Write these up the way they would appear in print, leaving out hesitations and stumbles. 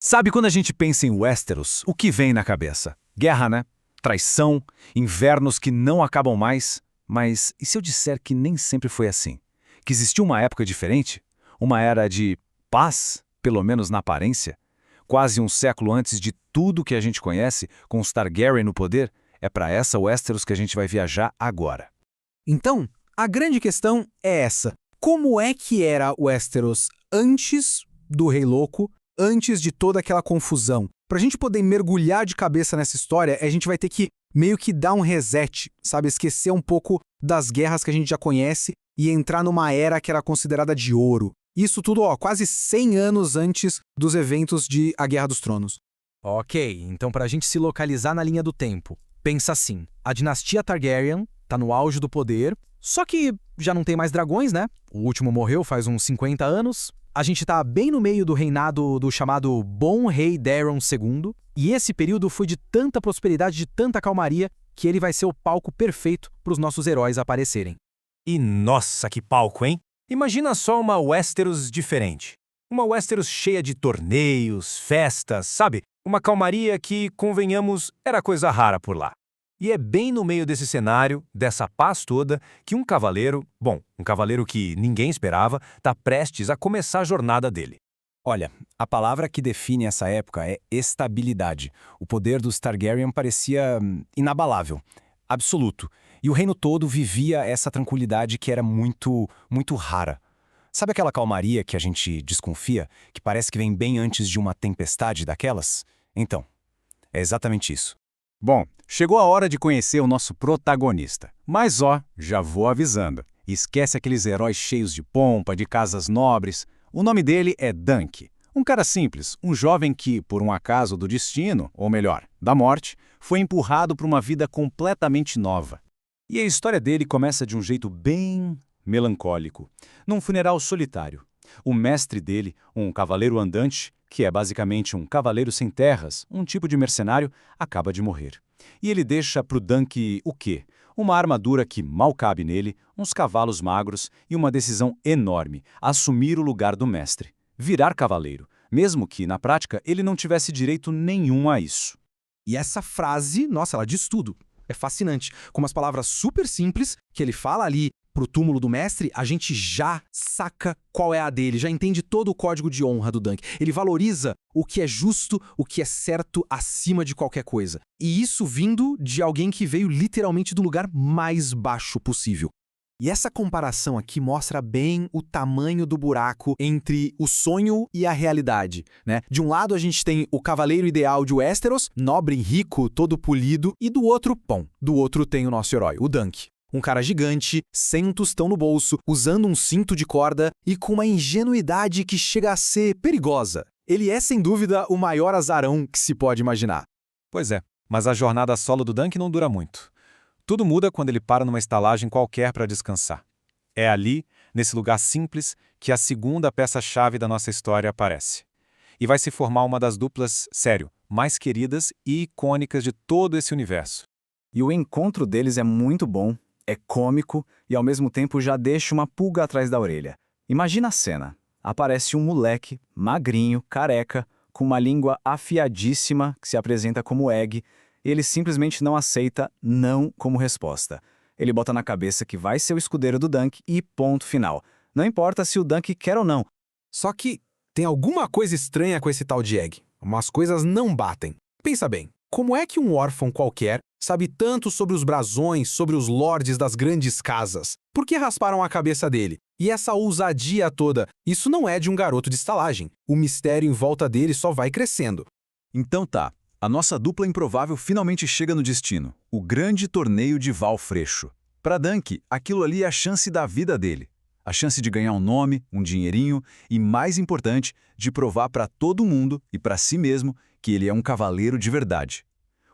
Sabe quando a gente pensa em Westeros, o que vem na cabeça? Guerra, né? Traição, invernos que não acabam mais. Mas e se eu disser que nem sempre foi assim? Que existiu uma época diferente? Uma era de paz, pelo menos na aparência? Quase um século antes de tudo que a gente conhece, com os Targaryen no poder? É para essa Westeros que a gente vai viajar agora. Então, a grande questão é essa. Como é que era Westeros antes do Rei Louco, antes de toda aquela confusão? Pra gente poder mergulhar de cabeça nessa história, a gente vai ter que meio que dar um reset, sabe? Esquecer um pouco das guerras que a gente já conhece e entrar numa era que era considerada de ouro. Isso tudo, quase 100 anos antes dos eventos de A Guerra dos Tronos. Ok, então pra gente se localizar na linha do tempo, pensa assim, a dinastia Targaryen tá no auge do poder, só que já não tem mais dragões, né? O último morreu faz uns 50 anos. A gente tá bem no meio do reinado do chamado Bom Rei Daeron II, e esse período foi de tanta prosperidade, de tanta calmaria, que ele vai ser o palco perfeito para os nossos heróis aparecerem. E nossa, que palco, hein? Imagina só uma Westeros diferente. Uma Westeros cheia de torneios, festas, sabe? Uma calmaria que, convenhamos, era coisa rara por lá. E é bem no meio desse cenário, dessa paz toda, que um cavaleiro que ninguém esperava, está prestes a começar a jornada dele. Olha, a palavra que define essa época é estabilidade. O poder dos Targaryen parecia inabalável, absoluto. E o reino todo vivia essa tranquilidade que era muito rara. Sabe aquela calmaria que a gente desconfia, que parece que vem bem antes de uma tempestade daquelas? Então, é exatamente isso. Bom, chegou a hora de conhecer o nosso protagonista. Mas já vou avisando. Esquece aqueles heróis cheios de pompa, de casas nobres. O nome dele é Dunk. Um cara simples, um jovem que, por um acaso do destino, ou melhor, da morte, foi empurrado para uma vida completamente nova. E a história dele começa de um jeito bem melancólico, num funeral solitário. O mestre dele, um cavaleiro andante, que é basicamente um cavaleiro sem terras, um tipo de mercenário, acaba de morrer. E ele deixa pro Dunk o quê? Uma armadura que mal cabe nele, uns cavalos magros e uma decisão enorme, assumir o lugar do mestre, virar cavaleiro, mesmo que, na prática, ele não tivesse direito nenhum a isso. E essa frase, nossa, ela diz tudo. É fascinante. Com umas palavras super simples que ele fala ali pro túmulo do mestre, a gente já saca qual é a dele, já entende todo o código de honra do Dunk. Ele valoriza o que é justo, o que é certo acima de qualquer coisa. E isso vindo de alguém que veio literalmente do lugar mais baixo possível. E essa comparação aqui mostra bem o tamanho do buraco entre o sonho e a realidade, né? De um lado a gente tem o cavaleiro ideal de Westeros, nobre, rico, todo polido, e do outro tem o nosso herói, o Dunk. Um cara gigante, sem um tostão no bolso, usando um cinto de corda e com uma ingenuidade que chega a ser perigosa. Ele é, sem dúvida, o maior azarão que se pode imaginar. Pois é, mas a jornada solo do Dunk não dura muito. Tudo muda quando ele para numa estalagem qualquer para descansar. É ali, nesse lugar simples, que a segunda peça-chave da nossa história aparece. E vai se formar uma das duplas, sério, mais queridas e icônicas de todo esse universo. E o encontro deles é muito bom, é cômico e ao mesmo tempo já deixa uma pulga atrás da orelha. Imagina a cena. Aparece um moleque, magrinho, careca, com uma língua afiadíssima que se apresenta como Egg. Ele simplesmente não aceita não como resposta. Ele bota na cabeça que vai ser o escudeiro do Dunk e ponto final. Não importa se o Dunk quer ou não. Só que tem alguma coisa estranha com esse tal de Egg. Umas coisas não batem. Pensa bem, como é que um órfão qualquer sabe tanto sobre os brasões, sobre os lordes das grandes casas? Por que rasparam a cabeça dele? E essa ousadia toda, isso não é de um garoto de estalagem. O mistério em volta dele só vai crescendo. Então tá. A nossa dupla improvável finalmente chega no destino, o grande torneio de Val Freixo. Para Dunk, aquilo ali é a chance da vida dele. A chance de ganhar um nome, um dinheirinho e, mais importante, de provar para todo mundo e para si mesmo que ele é um cavaleiro de verdade.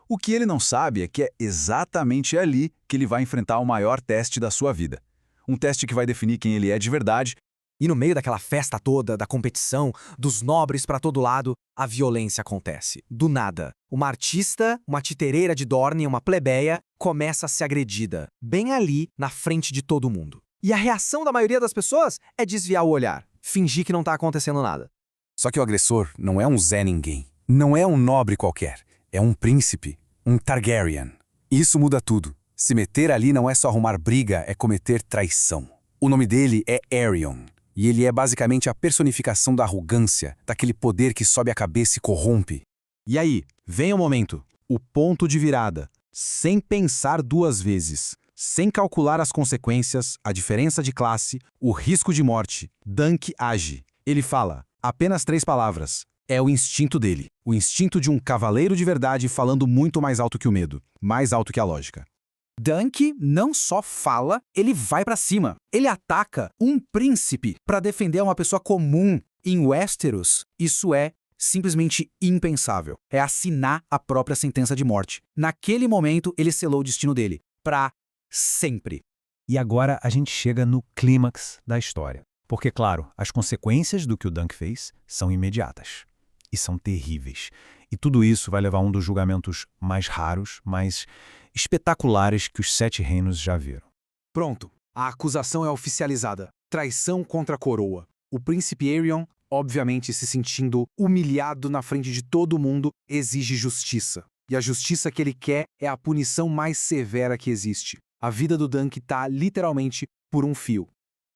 O que ele não sabe é que é exatamente ali que ele vai enfrentar o maior teste da sua vida. Um teste que vai definir quem ele é de verdade. E no meio daquela festa toda, da competição, dos nobres para todo lado, a violência acontece. Do nada. Uma artista, uma titereira de Dorne, uma plebeia, começa a ser agredida. Bem ali, na frente de todo mundo. E a reação da maioria das pessoas é desviar o olhar. Fingir que não tá acontecendo nada. Só que o agressor não é um Zé Ninguém. Não é um nobre qualquer. É um príncipe. Um Targaryen. Isso muda tudo. Se meter ali não é só arrumar briga, é cometer traição. O nome dele é Aerion. E ele é basicamente a personificação da arrogância, daquele poder que sobe a cabeça e corrompe. E aí, vem o momento. O ponto de virada. Sem pensar duas vezes. Sem calcular as consequências, a diferença de classe, o risco de morte, Dunk age. Ele fala apenas 3 palavras. É o instinto dele. O instinto de um cavaleiro de verdade falando muito mais alto que o medo. Mais alto que a lógica. Dunk não só fala, ele vai pra cima. Ele ataca um príncipe pra defender uma pessoa comum. Em Westeros, isso é simplesmente impensável. É assinar a própria sentença de morte. Naquele momento, ele selou o destino dele. Pra sempre. E agora a gente chega no clímax da história. Porque, claro, as consequências do que o Dunk fez são imediatas. E são terríveis. E tudo isso vai levar a um dos julgamentos mais raros, mais espetaculares que os 7 reinos já viram. Pronto. A acusação é oficializada. Traição contra a coroa. O príncipe Aerion, obviamente se sentindo humilhado na frente de todo mundo, exige justiça. E a justiça que ele quer é a punição mais severa que existe. A vida do Dunk tá literalmente por um fio.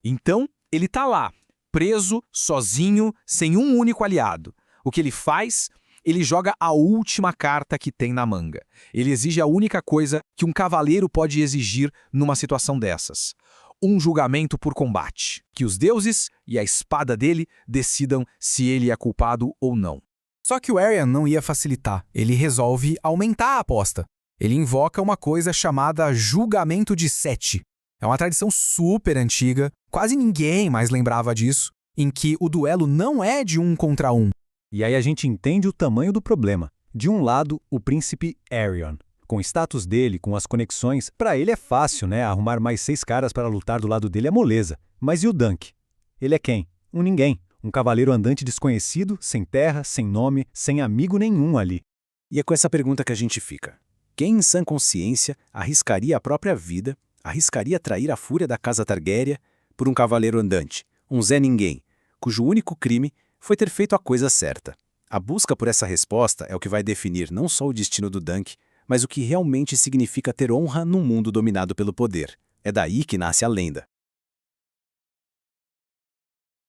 Então, ele tá lá, preso, sozinho, sem um único aliado. O que ele faz? Ele joga a última carta que tem na manga. Ele exige a única coisa que um cavaleiro pode exigir numa situação dessas. Um julgamento por combate. Que os deuses e a espada dele decidam se ele é culpado ou não. Só que o Aerion não ia facilitar. Ele resolve aumentar a aposta. Ele invoca uma coisa chamada julgamento de 7. É uma tradição super antiga, quase ninguém mais lembrava disso, em que o duelo não é de 1 contra 1. E aí a gente entende o tamanho do problema. De um lado, o príncipe Aerion. Com o status dele, com as conexões, pra ele é fácil, né? Arrumar mais 6 caras para lutar do lado dele é moleza. Mas e o Dunk? Ele é quem? Um ninguém. Um cavaleiro andante desconhecido, sem terra, sem nome, sem amigo nenhum ali. E é com essa pergunta que a gente fica. Quem em sã consciência arriscaria a própria vida, arriscaria trair a fúria da casa Targaryen por um cavaleiro andante, um Zé Ninguém, cujo único crime foi ter feito a coisa certa? A busca por essa resposta é o que vai definir não só o destino do Dunk, mas o que realmente significa ter honra num mundo dominado pelo poder. É daí que nasce a lenda.